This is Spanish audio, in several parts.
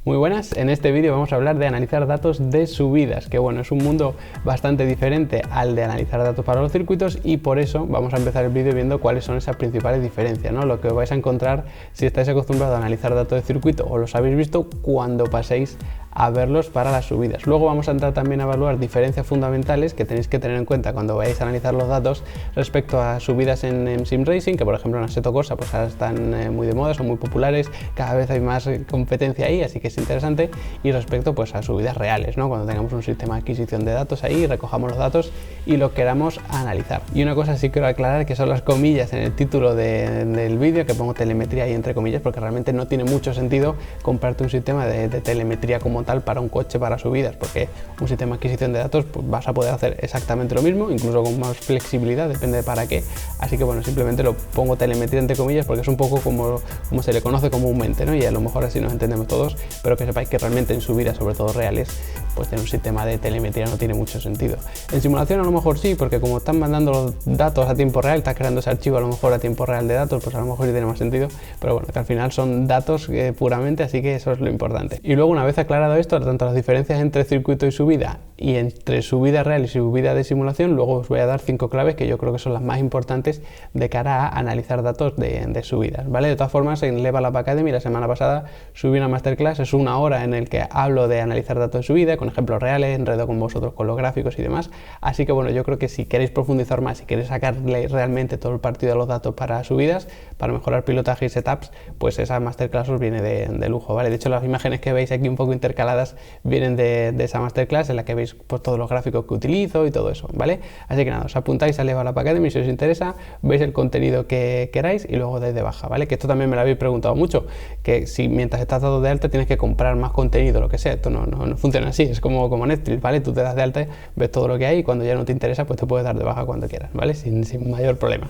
Muy buenas, en este vídeo vamos a hablar de analizar datos de subidas, que bueno, es un mundo bastante diferente al de analizar datos para los circuitos y por eso vamos a empezar el vídeo viendo cuáles son esas principales diferencias, ¿no? Lo que vais a encontrar si estáis acostumbrados a analizar datos de circuito o los habéis visto cuando paséis a verlos para las subidas. Luego vamos a entrar también a evaluar diferencias fundamentales que tenéis que tener en cuenta cuando vayáis a analizar los datos respecto a subidas en Sim Racing, que por ejemplo en Assetto Corsa pues ahora están muy de moda, son muy populares, cada vez hay más competencia ahí, así que es interesante, y respecto pues a subidas reales, ¿no? Cuando tengamos un sistema de adquisición de datos ahí, recojamos los datos y lo queramos analizar. Y una cosa sí quiero aclarar, que son las comillas en el título del vídeo, que pongo telemetría ahí entre comillas, porque realmente no tiene mucho sentido comprarte un sistema de telemetría como tal para un coche para subidas, porque un sistema de adquisición de datos pues vas a poder hacer exactamente lo mismo, incluso con más flexibilidad, depende de para qué. Así que bueno, simplemente lo pongo telemetría entre comillas porque es un poco como se le conoce comúnmente, ¿no? Y a lo mejor así nos entendemos todos, pero que sepáis que realmente en subidas, sobre todo reales, pues tener un sistema de telemetría no tiene mucho sentido. En simulación a lo mejor sí, porque como están mandando los datos a tiempo real, estás creando ese archivo a lo mejor a tiempo real de datos, pues a lo mejor sí tiene más sentido, pero bueno, que al final son datos puramente, así que eso es lo importante. Y luego, una vez aclarado esto, tanto las diferencias entre circuito y subida y entre subida real y subida de simulación, luego os voy a dar 5 claves que yo creo que son las más importantes de cara a analizar datos de subidas, ¿vale? De todas formas, en Level Up Academy la semana pasada subí una masterclass, es una hora en el que hablo de analizar datos de subida con ejemplos reales, enredo con vosotros con los gráficos y demás, así que bueno, yo creo que si queréis profundizar más, si queréis sacarle realmente todo el partido a los datos para subidas, para mejorar pilotaje y setups, pues esa masterclass os viene de lujo, ¿vale? De hecho, las imágenes que veis aquí un poco intercaladas vienen de esa masterclass en la que veis pues todos los gráficos que utilizo y todo eso, ¿vale? Así que nada, os apuntáis a Level Up Academy si os interesa, veis el contenido que queráis y luego desde baja, ¿vale? Que esto también me lo habéis preguntado mucho, que si mientras estás dado de alta tienes que comprar más contenido, lo que sea, esto no funciona así, es como Netflix, ¿vale? Tú te das de alta, ves todo lo que hay y cuando ya no te interesa pues te puedes dar de baja cuando quieras, ¿vale? Sin mayor problema.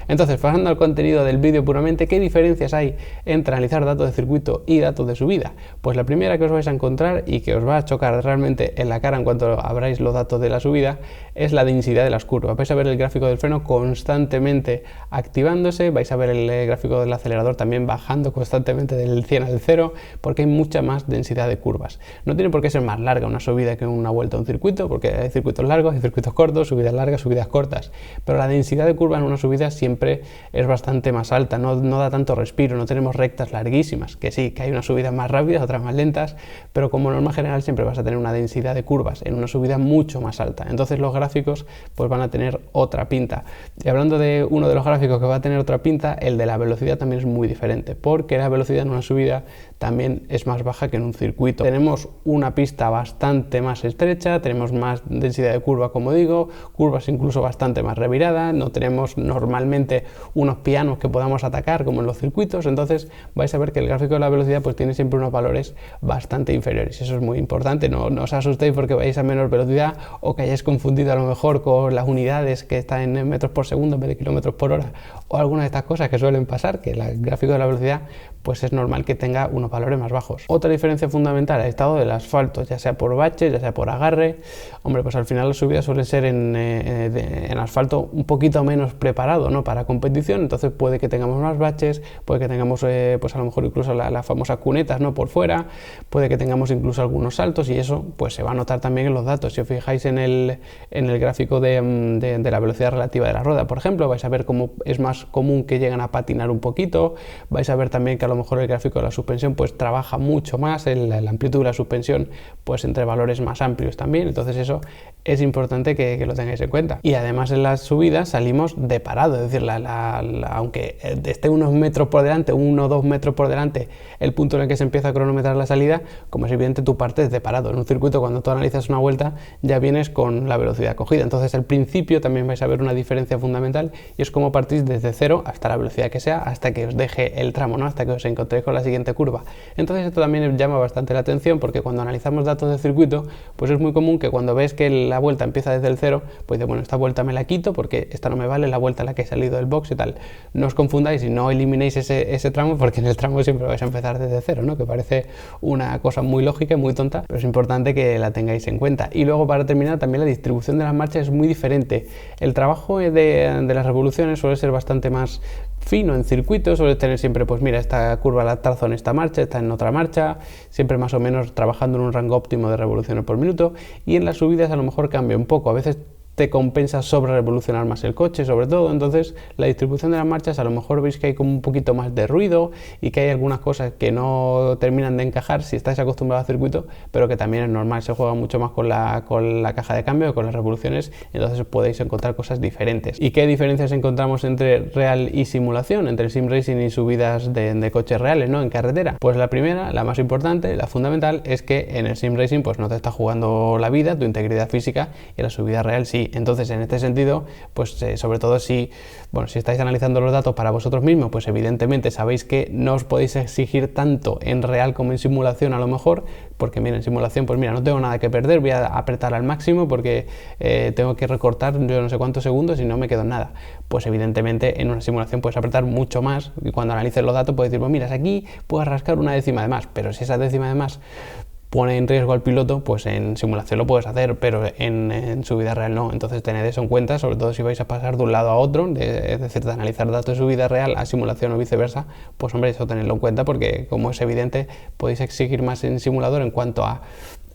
Entonces, pasando al contenido del vídeo puramente, ¿qué diferencias hay entre analizar datos de circuito y datos de subida? Pues la primera que os vais a encontrar y que os va a chocar realmente en la cara en cuanto abráis los datos de la subida es la densidad de las curvas. Vais a ver el gráfico del freno constantemente activándose, vais a ver el gráfico del acelerador también bajando constantemente del 100 al 0, porque hay mucha más densidad de curvas. No tiene por qué ser más larga una subida que una vuelta a un circuito, porque hay circuitos largos, hay circuitos cortos, subidas largas, subidas cortas, pero la densidad de curvas en una subida siempre es bastante más alta, no da tanto respiro, no tenemos rectas larguísimas, que sí, que hay unas subidas más rápidas, otras más lentas, pero como norma general siempre vas a tener una densidad de curvas en una subida mucho más alta, entonces los gráficos pues van a tener otra pinta. Y hablando de uno de los gráficos que va a tener otra pinta, el de la velocidad también es muy diferente, porque la velocidad en una subida también es más baja que en un circuito. Tenemos una pista bastante más estrecha, tenemos más densidad de curva, como digo, curvas incluso bastante más reviradas, no tenemos normalmente unos pianos que podamos atacar como en los circuitos, entonces vais a ver que el gráfico de la velocidad pues tiene siempre unos valores bastante inferiores, eso es muy importante, no os asustéis porque vais a menor velocidad o que hayáis confundido a lo mejor con las unidades que están en metros por segundo en vez de kilómetros por hora o algunas de estas cosas que suelen pasar, que el gráfico de la velocidad pues es normal que tenga unos valores más bajos. Otra diferencia fundamental, el estado del asfalto, ya sea por baches, ya sea por agarre. Hombre, pues al final la subida suele ser en asfalto un poquito menos preparado, ¿no? Para competición, entonces puede que tengamos más baches, puede que tengamos pues a lo mejor incluso las famosas cunetas, ¿no? Por fuera, puede que tengamos incluso algunos saltos y eso pues se va a notar también en los datos. Si os fijáis en el gráfico de la velocidad relativa de la rueda, por ejemplo, vais a ver cómo es más común que lleguen a patinar un poquito, vais a ver también que a lo mejor el gráfico de la suspensión pues trabaja mucho más, la amplitud de la suspensión pues entre valores más amplios también, entonces eso es importante que lo tengáis en cuenta. Y además en las subidas salimos de parado, es decir, aunque esté unos metros por delante, 1 o 2 metros por delante el punto en el que se empieza a cronometrar la salida, como es evidente tú partes de parado. En un circuito cuando tú analizas una vuelta ya vienes con la velocidad cogida, entonces al principio también vais a ver una diferencia fundamental y es como partís desde cero hasta la velocidad que sea, hasta que os deje el tramo, ¿no? Hasta que os encontréis con la siguiente curva. Entonces esto también llama bastante la atención porque cuando analizamos datos de circuito pues es muy común que cuando ves que la vuelta empieza desde el cero, pues dices, bueno, esta vuelta me la quito porque esta no me vale, la vuelta en la que he salido del box y tal. No os confundáis y no eliminéis ese tramo porque en el tramo siempre vais a empezar desde cero, ¿no? Que parece una cosa muy lógica y muy tonta, pero es importante que la tengáis en cuenta. Y luego, para terminar, también la distribución de las marchas es muy diferente. El trabajo de las revoluciones suele ser bastante más fino en circuitos, sueles tener siempre, pues mira, esta curva la trazo en esta marcha, está en otra marcha, siempre más o menos trabajando en un rango óptimo de revoluciones por minuto, y en las subidas a lo mejor cambia un poco, a veces te compensa sobre revolucionar más el coche, sobre todo. Entonces la distribución de las marchas, a lo mejor veis que hay como un poquito más de ruido y que hay algunas cosas que no terminan de encajar si estáis acostumbrados al circuito, pero que también es normal, se juega mucho más con la caja de cambio, con las revoluciones, entonces podéis encontrar cosas diferentes. ¿Y qué diferencias encontramos entre real y simulación, entre sim racing y subidas de coches reales, ¿no?, en carretera? Pues la primera, la más importante, la fundamental, es que en el sim racing pues no te está jugando la vida, tu integridad física, y en la subida real sí. Entonces, en este sentido, pues sobre todo si estáis analizando los datos para vosotros mismos, pues evidentemente sabéis que no os podéis exigir tanto en real como en simulación a lo mejor, porque mira, en simulación, pues mira, no tengo nada que perder, voy a apretar al máximo porque tengo que recortar yo no sé cuántos segundos y no me quedo en nada. Pues evidentemente en una simulación puedes apretar mucho más y cuando analices los datos puedes decir, pues mira, aquí puedes rascar una décima de más, pero si esa décima de más pone en riesgo al piloto, pues en simulación lo puedes hacer, pero en su vida real no. Entonces tened eso en cuenta, sobre todo si vais a pasar de un lado a otro, es decir, de analizar datos de su vida real a simulación o viceversa, pues hombre, eso tenedlo en cuenta porque, como es evidente, podéis exigir más en simulador en cuanto a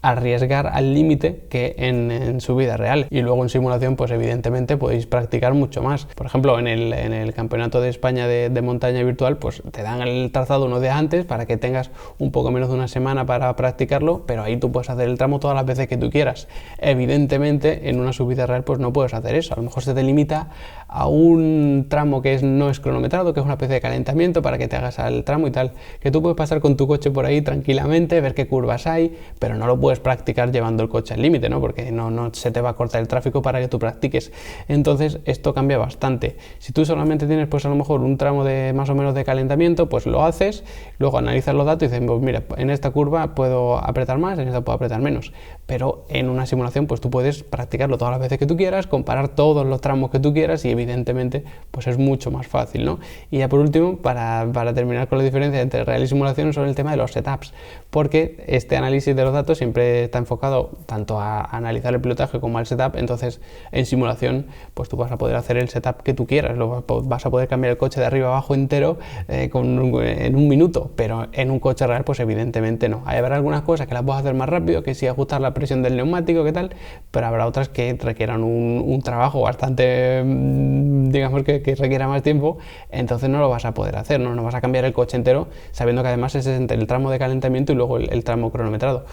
arriesgar al límite que en su vida real, y luego en simulación pues evidentemente podéis practicar mucho más. Por ejemplo, en el campeonato de España de montaña virtual pues te dan el trazado unos días antes para que tengas un poco menos de una semana para practicarlo, pero ahí tú puedes hacer el tramo todas las veces que tú quieras. Evidentemente en una subida real pues no puedes hacer eso, a lo mejor se te limita a un tramo que no es cronometrado, que es una especie de calentamiento para que te hagas al tramo y tal, que tú puedes pasar con tu coche por ahí tranquilamente, ver qué curvas hay, pero no lo puedes practicar llevando el coche al límite, ¿no?, porque no se te va a cortar el tráfico para que tú practiques. Entonces esto cambia bastante. Si tú solamente tienes pues a lo mejor un tramo de más o menos de calentamiento, pues lo haces, luego analizas los datos y dices, pues mira, en esta curva puedo apretar más, en esta puedo apretar menos, pero en una simulación pues tú puedes practicarlo todas las veces que tú quieras, comparar todos los tramos que tú quieras y evidentemente pues es mucho más fácil, ¿no? Y ya por último, para terminar con la diferencia entre real y simulación, sobre el tema de los setups, porque este análisis de los datos siempre está enfocado tanto a analizar el pilotaje como al setup. Entonces en simulación pues tú vas a poder hacer el setup que tú quieras, vas a poder cambiar el coche de arriba a abajo entero en un minuto, pero en un coche real pues evidentemente no. Habrá algunas cosas que las puedes hacer más rápido, que sí ajustar la presión del neumático, que tal, pero habrá otras que requieran un trabajo bastante, digamos que requiera más tiempo, entonces no lo vas a poder hacer, no vas a cambiar el coche entero sabiendo que además ese es entre el tramo de calentamiento y luego el tramo cronometrado.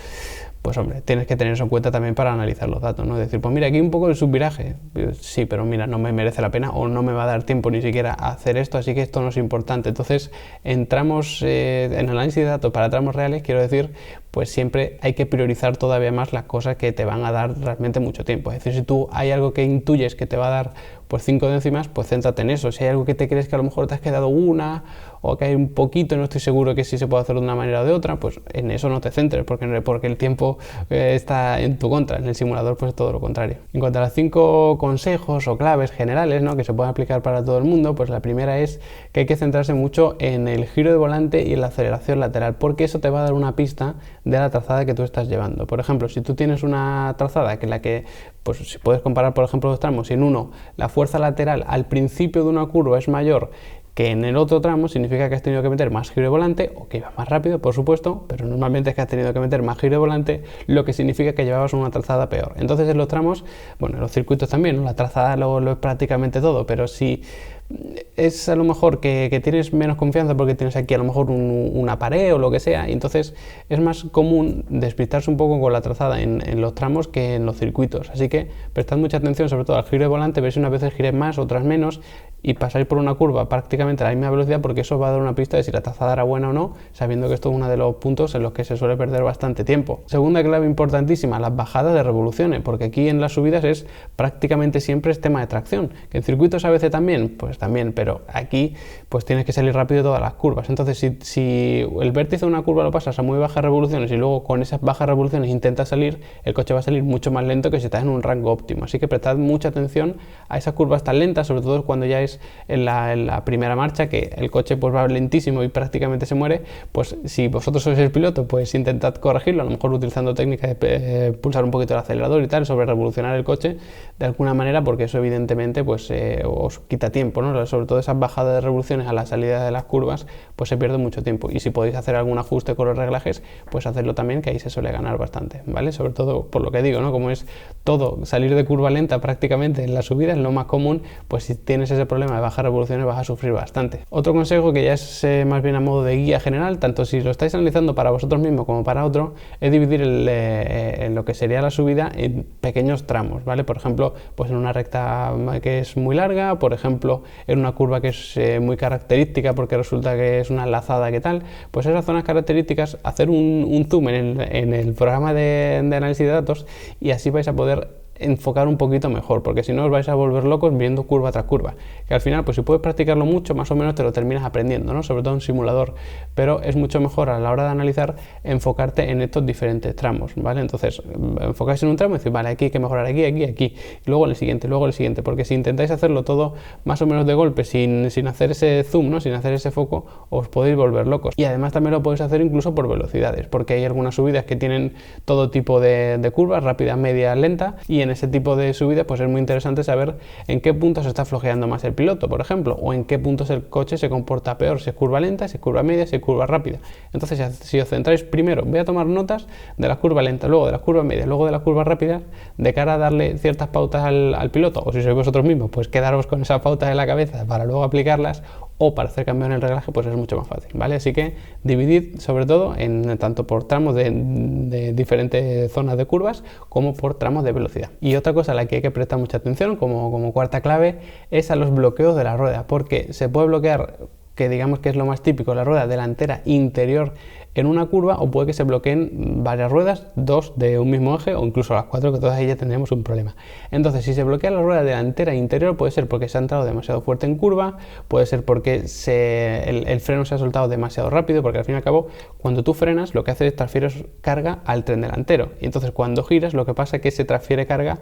Pues hombre, tienes que tener eso en cuenta también para analizar los datos, ¿no? Decir, pues mira, aquí un poco el subviraje, sí, pero mira, no me merece la pena o no me va a dar tiempo ni siquiera a hacer esto, así que esto no es importante. Entonces, entramos en análisis de datos para tramos reales, quiero decir, pues siempre hay que priorizar todavía más las cosas que te van a dar realmente mucho tiempo. Es decir, si tú hay algo que intuyes que te va a dar pues 5 décimas, pues céntrate en eso. Si hay algo que te crees que a lo mejor te has quedado una o que hay un poquito, no estoy seguro que sí se puede hacer de una manera o de otra, pues en eso no te centres, porque el tiempo está en tu contra. En el simulador pues todo lo contrario. En cuanto a las 5 consejos o claves generales, ¿no?, que se pueden aplicar para todo el mundo, pues la primera es que hay que centrarse mucho en el giro de volante y en la aceleración lateral, porque eso te va a dar una pista de la trazada que tú estás llevando. Por ejemplo, si tú tienes una trazada que pues si puedes comparar por ejemplo los tramos, si en uno la fuerza lateral al principio de una curva es mayor que en el otro tramo, significa que has tenido que meter más giro de volante, o que ibas más rápido, por supuesto, pero normalmente es que has tenido que meter más giro de volante, lo que significa que llevabas una trazada peor. Entonces en los tramos, bueno, en los circuitos también, ¿no?, la trazada lo es prácticamente todo, pero si es a lo mejor que tienes menos confianza porque tienes aquí a lo mejor una pared o lo que sea, y entonces es más común despistarse un poco con la trazada en los tramos que en los circuitos, así que prestad mucha atención sobre todo al giro de volante, ver si unas veces gires más, otras menos, y pasáis por una curva prácticamente a la misma velocidad, porque eso va a dar una pista de si la trazada era buena o no, sabiendo que esto es uno de los puntos en los que se suele perder bastante tiempo. Segunda clave importantísima, las bajadas de revoluciones, porque aquí en las subidas es prácticamente siempre es tema de tracción, que en circuitos a veces también, pues también, pero aquí pues tienes que salir rápido de todas las curvas. Entonces si el vértice de una curva lo pasas a muy bajas revoluciones y luego con esas bajas revoluciones intentas salir, el coche va a salir mucho más lento que si estás en un rango óptimo, así que prestad mucha atención a esas curvas tan lentas, sobre todo cuando ya es en la primera marcha, que el coche pues va lentísimo y prácticamente se muere. Pues si vosotros sois el piloto, pues intentad corregirlo, a lo mejor utilizando técnicas de pulsar un poquito el acelerador y tal, sobre revolucionar el coche de alguna manera, porque eso evidentemente pues os quita tiempo, ¿no? ¿no? Sobre todo esas bajadas de revoluciones a la salida de las curvas, pues se pierde mucho tiempo. Y si podéis hacer algún ajuste con los reglajes, pues hacerlo también, que ahí se suele ganar bastante, ¿vale? Sobre todo por lo que digo, ¿no? Como es todo salir de curva lenta prácticamente en la subida, es lo más común, pues si tienes ese problema de bajas revoluciones vas a sufrir bastante. Otro consejo que ya es más bien a modo de guía general, tanto si lo estáis analizando para vosotros mismos como para otro, es dividir lo que sería la subida en pequeños tramos, ¿vale? Por ejemplo, pues en una recta que es muy larga, por ejemplo, en una curva que es muy característica porque resulta que es una lazada que tal, pues esas zonas características, hacer un zoom en el programa de análisis de datos y así vais a poder enfocar un poquito mejor, porque si no os vais a volver locos viendo curva tras curva, que al final pues si puedes practicarlo mucho, más o menos te lo terminas aprendiendo, ¿no? Sobre todo en simulador, pero es mucho mejor a la hora de analizar enfocarte en estos diferentes tramos, ¿vale? Entonces enfocáis en un tramo y decís, vale, aquí hay que mejorar, aquí, y luego en el siguiente, porque si intentáis hacerlo todo más o menos de golpe, sin hacer ese zoom, ¿no? Sin hacer ese foco, os podéis volver locos. Y además también lo podéis hacer incluso por velocidades, porque hay algunas subidas que tienen todo tipo de curvas, rápida, media, lenta, y en ese tipo de subidas pues es muy interesante saber en qué punto se está flojeando más el piloto, por ejemplo, o en qué puntos el coche se comporta peor, si es curva lenta, si es curva media, si es curva rápida. Entonces, si os centráis primero, voy a tomar notas de la curva lenta, luego de la curva media, luego de la curva rápida, de cara a darle ciertas pautas al piloto, o si sois vosotros mismos, pues quedaros con esas pautas en la cabeza para luego aplicarlas, o para hacer cambios en el reglaje, pues es mucho más fácil, ¿vale? Así que dividid sobre todo en tanto por tramos de diferentes zonas de curvas como por tramos de velocidad. Y otra cosa a la que hay que prestar mucha atención como cuarta clave es a los bloqueos de la rueda, porque se puede bloquear, que digamos que es lo más típico, la rueda delantera interior en una curva, o puede que se bloqueen varias ruedas, dos de un mismo eje o incluso las cuatro, que todas ellas tendremos un problema. Entonces, si se bloquea la rueda delantera interior, puede ser porque se ha entrado demasiado fuerte en curva, puede ser porque el freno se ha soltado demasiado rápido, porque al fin y al cabo, cuando tú frenas, lo que hace es transferir carga al tren delantero. Y entonces, cuando giras, lo que pasa es que se transfiere carga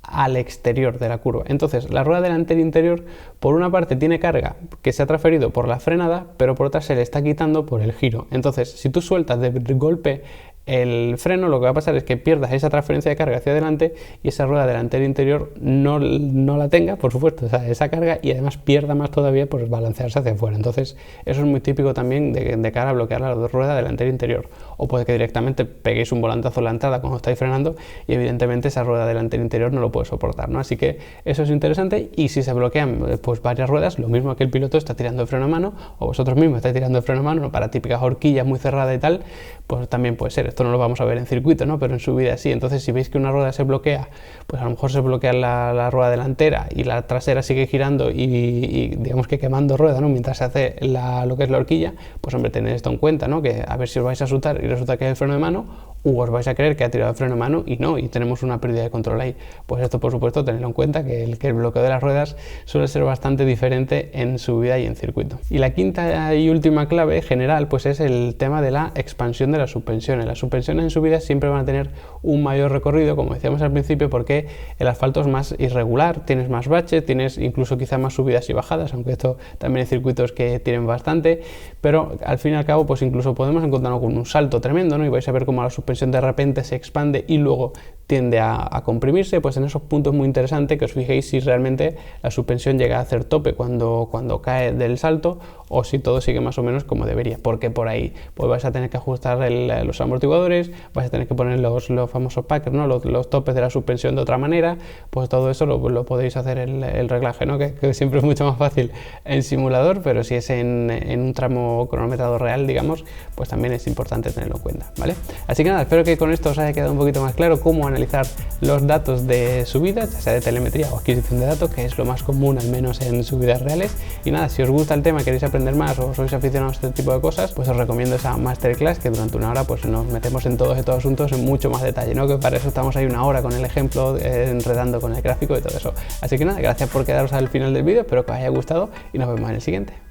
al exterior de la curva. Entonces, la rueda delantera interior, por una parte tiene carga que se ha transferido por la frenada, pero por otra se le está quitando por el giro. Entonces, si tú sueltas de golpe el freno, lo que va a pasar es que pierdas esa transferencia de carga hacia adelante y esa rueda delantera interior no la tenga, por supuesto, o sea, esa carga, y además pierda más todavía por balancearse hacia afuera. Entonces, eso es muy típico también de cara a bloquear la rueda delantera interior. O puede que directamente peguéis un volantazo en la entrada cuando estáis frenando y evidentemente esa rueda delantera interior no lo puede soportar, ¿no? Así que eso es interesante. Y si se bloquean pues varias ruedas, lo mismo que el piloto está tirando de freno a mano o vosotros mismos estáis tirando de freno a mano para típicas horquillas muy cerradas y tal, pues también puede ser. Esto no lo vamos a ver en circuito, ¿no? Pero en subida sí. Entonces, si veis que una rueda se bloquea, pues a lo mejor se bloquea la rueda delantera y la trasera sigue girando y digamos que quemando rueda, ¿no? Mientras se hace lo que es la horquilla, pues hombre, tened esto en cuenta, ¿no? Que a ver si os vais a asustar y resulta que es el freno de mano, o os vais a creer que ha tirado el freno de mano y no, y tenemos una pérdida de control ahí. Pues esto, por supuesto, tenedlo en cuenta, que el bloqueo de las ruedas suele ser bastante diferente en subida y en circuito. Y la quinta y última clave general, pues es el tema de la expansión de las suspensiones. Las suspensiones en subida siempre van a tener un mayor recorrido, como decíamos al principio, porque el asfalto es más irregular, tienes más baches, tienes incluso quizá más subidas y bajadas, aunque esto también hay circuitos que tienen bastante, pero al fin y al cabo, pues incluso podemos encontrarnos con un salto tremendo, ¿no? Y vais a ver cómo la suspensión de repente se expande y luego tiende a comprimirse. Pues en esos puntos es muy interesante que os fijéis si realmente la suspensión llega a hacer tope cuando cae del salto, o si todo sigue más o menos como debería, porque por ahí pues vais a tener que ajustar los amortiguadores, vais a tener que poner los famosos packers, ¿no? Los topes de la suspensión de otra manera. Pues todo eso lo podéis hacer el reglaje, ¿no? Que siempre es mucho más fácil en simulador, pero si es en un tramo cronometrado real, digamos, pues también es importante tenerlo en cuenta, ¿vale? Así que nada, espero que con esto os haya quedado un poquito más claro cómo analizar los datos de subidas, ya sea de telemetría o adquisición de datos, que es lo más común, al menos en subidas reales. Y nada, si os gusta el tema, queréis aprender más o sois aficionados a este tipo de cosas, pues os recomiendo esa masterclass, que durante una hora pues nos metemos en todos estos asuntos en mucho más detalle, ¿no? Que para eso estamos ahí una hora con el ejemplo, enredando con el gráfico y todo eso. Así que nada, gracias por quedaros al final del vídeo, espero que os haya gustado y nos vemos en el siguiente.